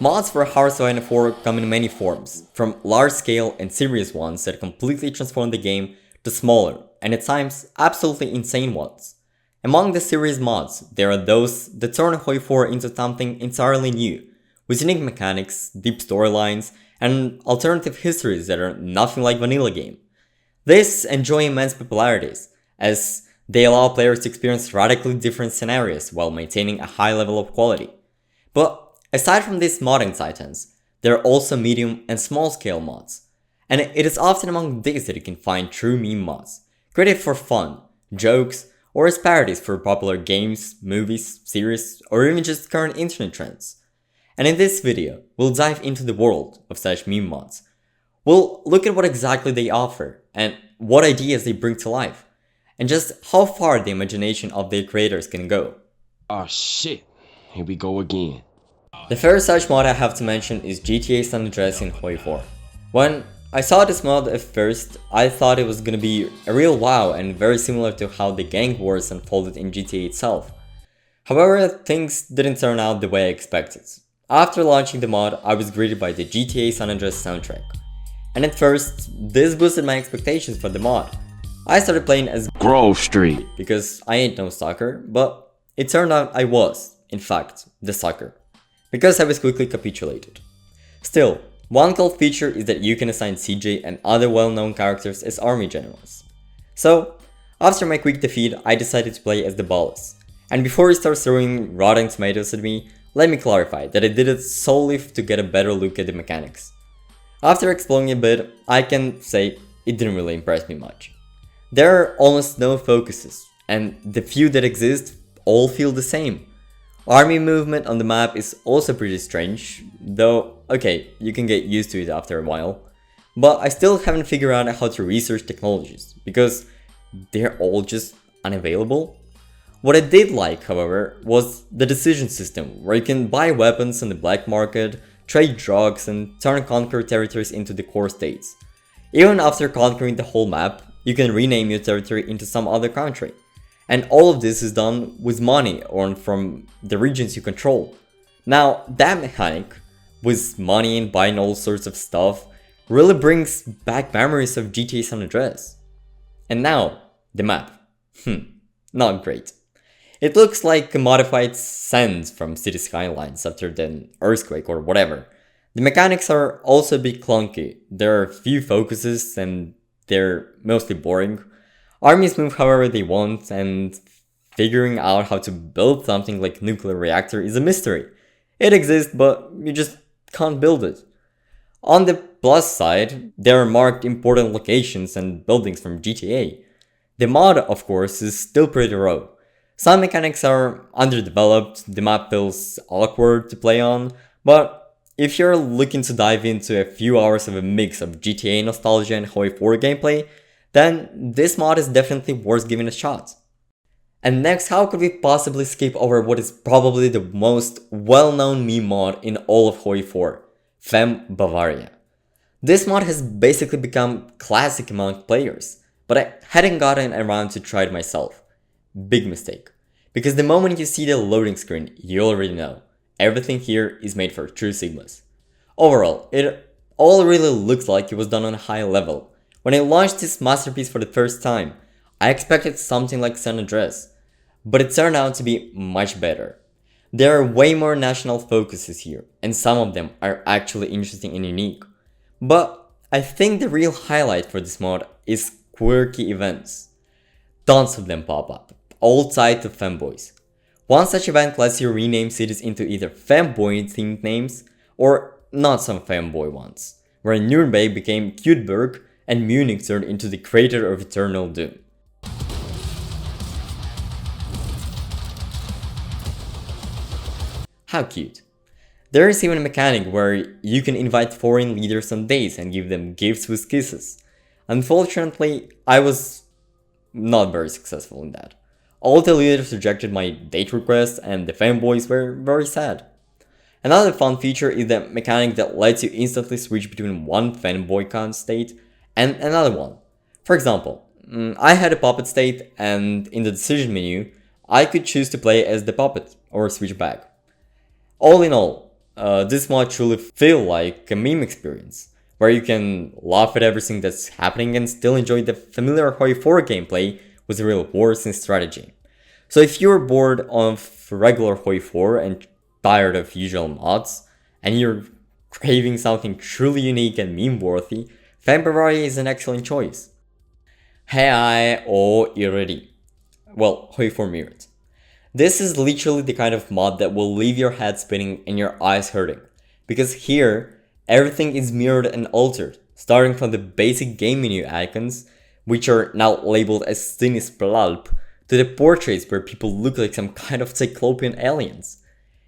Mods for HoI4 come in many forms, from large-scale and serious ones that completely transform the game to smaller, and at times absolutely insane ones. Among the serious mods, there are those that turn HoI4 into something entirely new, with unique mechanics, deep storylines, and alternative histories that are nothing like vanilla game. These enjoy immense popularities, as they allow players to experience radically different scenarios while maintaining a high level of quality. But aside from these modding titans, there are also medium and small scale mods, and it is often among these that you can find true meme mods, created for fun, jokes, or as parodies for popular games, movies, series, or even just current internet trends. And in this video, we'll dive into the world of such meme mods. We'll look at what exactly they offer, and what ideas they bring to life, and just how far the imagination of their creators can go. Oh shit, here we go again. The first such mod I have to mention is GTA San Andreas in HoI4. When I saw this mod at first, I thought it was gonna be a real wow and very similar to how the gang wars unfolded in GTA itself. However, things didn't turn out the way I expected. After launching the mod, I was greeted by the GTA San Andreas soundtrack. And at first, this boosted my expectations for the mod. I started playing as Grove Street because I ain't no sucker, but it turned out I was, in fact, the sucker, because I was quickly capitulated. Still, one cool feature is that you can assign CJ and other well-known characters as army generals. So, after my quick defeat, I decided to play as the boss. And before he starts throwing rotten tomatoes at me, let me clarify that I did it solely to get a better look at the mechanics. After exploring a bit, I can say it didn't really impress me much. There are almost no focuses, and the few that exist all feel the same. Army movement on the map is also pretty strange, though okay, you can get used to it after a while. But I still haven't figured out how to research technologies, because they're all just unavailable. What I did like, however, was the decision system, where you can buy weapons on the black market, trade drugs, and turn conquered territories into the core states. Even after conquering the whole map, you can rename your territory into some other country. And all of this is done with money earned from the regions you control. Now, that mechanic, with money and buying all sorts of stuff, really brings back memories of GTA San Andreas. And now, the map. Not great. It looks like a modified Sand from City Skylines after the earthquake or whatever. The mechanics are also a bit clunky. There are few focuses and they're mostly boring. Armies move however they want, and figuring out how to build something like a nuclear reactor is a mystery. It exists, but you just can't build it. On the plus side, there are marked important locations and buildings from GTA. The mod, of course, is still pretty raw. Some mechanics are underdeveloped, the map feels awkward to play on, but if you're looking to dive into a few hours of a mix of GTA nostalgia and HoI4 gameplay, then this mod is definitely worth giving a shot. And next, how could we possibly skip over what is probably the most well-known meme mod in all of HoI4, Fem Bavaria. This mod has basically become classic among players, but I hadn't gotten around to try it myself. Big mistake. Because the moment you see the loading screen, you already know. Everything here is made for true Sigmas. Overall, it all really looks like it was done on a high level. When I launched this masterpiece for the first time, I expected something like San Andreas, but it turned out to be much better. There are way more national focuses here, and some of them are actually interesting and unique. But I think the real highlight for this mod is quirky events. Tons of them pop up, all tied to femboys. One such event lets you rename cities into either femboy themed names or not some femboy ones, where Nuremberg became Cuteberg and Munich turned into the crater of eternal doom. How cute. There is even a mechanic where you can invite foreign leaders on dates and give them gifts with kisses. Unfortunately, I was not very successful in that. All the leaders rejected my date request and the fanboys were very sad. Another fun feature is the mechanic that lets you instantly switch between one fanboy count state and another one. For example, I had a puppet state, and in the decision menu, I could choose to play as the puppet or switch back. All in all, this mod truly feel like a meme experience, where you can laugh at everything that's happening and still enjoy the familiar HoI4 gameplay with real wars and strategy. So if you're bored of regular HoI4 and tired of usual mods, and you're craving something truly unique and meme-worthy, Fem Bavaria is an excellent choice. HoI4, well, HoI4 Mirrored. This is literally the kind of mod that will leave your head spinning and your eyes hurting, because here, everything is mirrored and altered, starting from the basic game menu icons, which are now labeled as Splalp, to the portraits where people look like some kind of cyclopean aliens.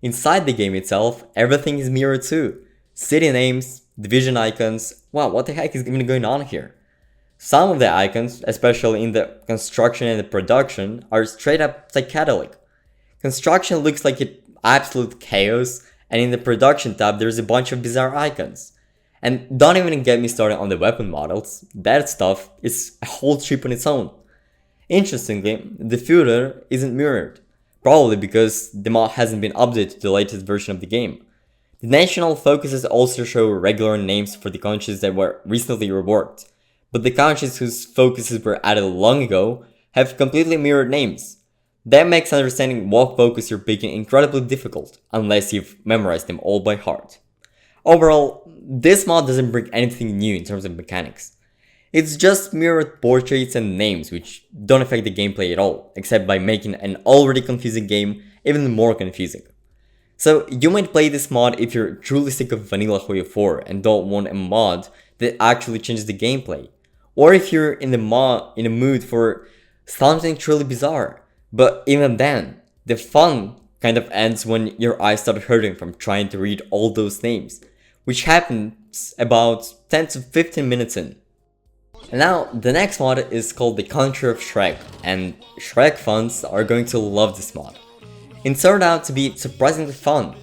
Inside the game itself, everything is mirrored too. City names, division icons, wow, what the heck is even going on here? Some of the icons, especially in the construction and the production, are straight up psychedelic. Construction looks like absolute chaos, and in the production tab there's a bunch of bizarre icons. And don't even get me started on the weapon models, that stuff is a whole trip on its own. Interestingly, the footer isn't mirrored, probably because the mod hasn't been updated to the latest version of the game. The national focuses also show regular names for the countries that were recently reworked, but the countries whose focuses were added long ago have completely mirrored names. That makes understanding what focus you're picking incredibly difficult, unless you've memorized them all by heart. Overall, this mod doesn't bring anything new in terms of mechanics. It's just mirrored portraits and names which don't affect the gameplay at all, except by making an already confusing game even more confusing. So you might play this mod if you're truly sick of vanilla HoI4 and don't want a mod that actually changes the gameplay, or if you're in a mood for something truly bizarre. But even then, the fun kind of ends when your eyes start hurting from trying to read all those names, which happens about 10 to 15 minutes in. And now, the next mod is called the Country of Shrek, and Shrek fans are going to love this mod. It turned out to be surprisingly fun.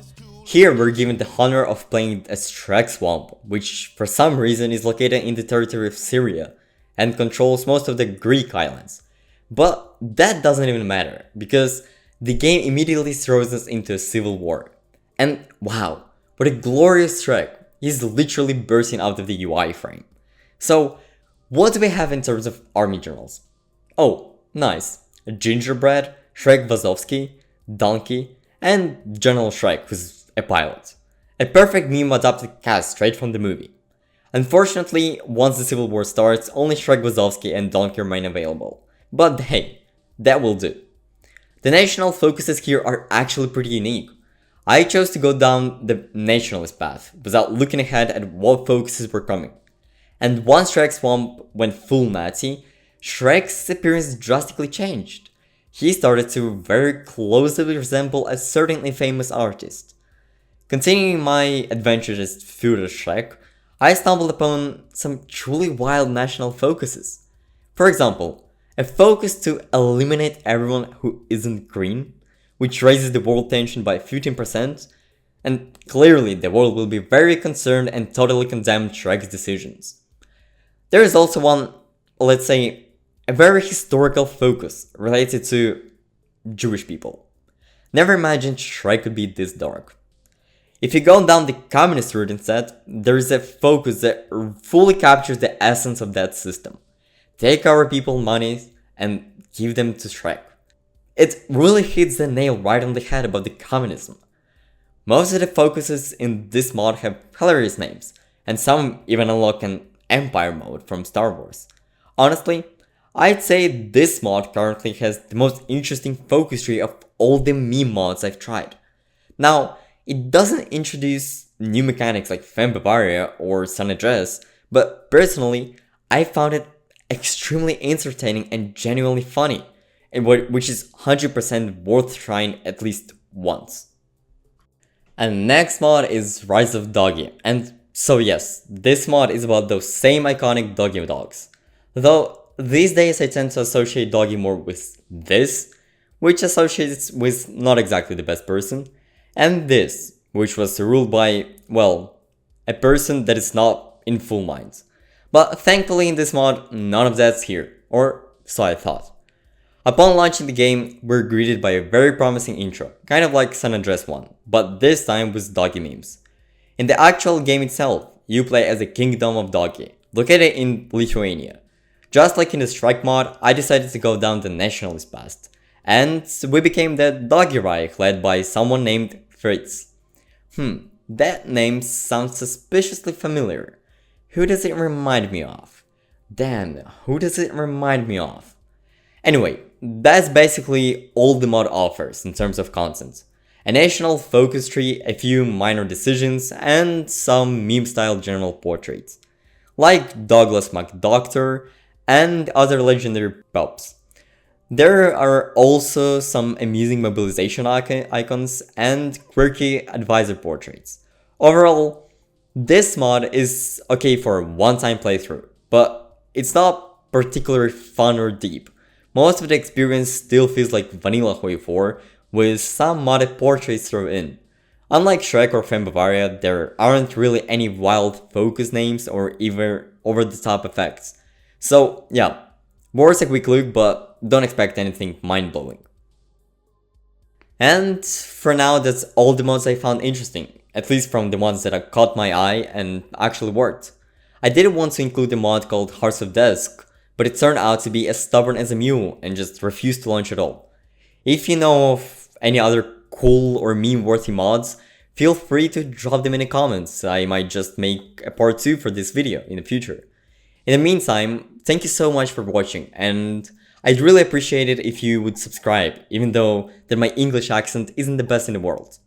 Here we're given the honor of playing a Shrek swamp, which for some reason is located in the territory of Syria, and controls most of the Greek islands. But that doesn't even matter, because the game immediately throws us into a civil war. And wow, what a glorious Shrek, he's literally bursting out of the UI frame. So, what do we have in terms of army generals? Oh, nice. Gingerbread, Shrek Vazovsky, Donkey, and General Shrek, who's a pilot. A perfect meme adapted cast straight from the movie. Unfortunately, once the civil war starts, only Shrek Vazovsky and Donkey remain available. But hey, that will do. The national focuses here are actually pretty unique. I chose to go down the nationalist path without looking ahead at what focuses were coming. And once Shrek's swamp went full Nazi, Shrek's appearance drastically changed. He started to very closely resemble a certainly famous artist. Continuing my adventures as Führer Shrek, I stumbled upon some truly wild national focuses. For example, a focus to eliminate everyone who isn't green, which raises the world tension by 15%, and clearly the world will be very concerned and totally condemn Shrek's decisions. There is also one, let's say, a very historical focus related to Jewish people. Never imagined Shrek could be this dark. If you go down the communist route instead, there is a focus that fully captures the essence of that system. Take our people's money and give them to Shrek. It really hits the nail right on the head about the communism. Most of the focuses in this mod have hilarious names, and some even unlock an Empire mode from Star Wars. Honestly, I'd say this mod currently has the most interesting focus tree of all the meme mods I've tried. Now, it doesn't introduce new mechanics like Fem Bavaria or San Andreas, but personally, I found it extremely entertaining and genuinely funny, which is 100% worth trying at least once. And next mod is Rise of Doggy, and so yes, this mod is about those same iconic Doggy dogs. Though these days I tend to associate Doggy more with this, which associates with not exactly the best person, and this, which was ruled by, well, a person that is not in full mind. But thankfully in this mod, none of that's here, or so I thought. Upon launching the game, we're greeted by a very promising intro, kind of like San Andreas 1, but this time with Doggy memes. In the actual game itself, you play as the Kingdom of Doggy, located in Lithuania. Just like in the Shrek mod, I decided to go down the nationalist path, and we became the Doggy Reich led by someone named Fritz. That name sounds suspiciously familiar. Who does it remind me of? Damn, who does it remind me of? Anyway, that's basically all the mod offers in terms of content. A national focus tree, a few minor decisions, and some meme-style general portraits. Like Douglas McDoctor and other legendary pups. There are also some amusing mobilization icons and quirky advisor portraits. Overall, this mod is okay for a one-time playthrough, but it's not particularly fun or deep. Most of the experience still feels like vanilla HoI4 with some modded portraits thrown in. Unlike Shrek or Fem Bavaria, there aren't really any wild focus names or even over-the-top effects. So yeah, worth a quick look, but don't expect anything mind-blowing. And for now, that's all the mods I found interesting, at least from the ones that caught my eye and actually worked. I didn't want to include a mod called Hearts of Dusk, but it turned out to be as stubborn as a mule and just refused to launch at all. If you know of any other cool or meme-worthy mods, feel free to drop them in the comments. I might just make a part 2 for this video in the future. In the meantime, thank you so much for watching, and I'd really appreciate it if you would subscribe, even though that my English accent isn't the best in the world.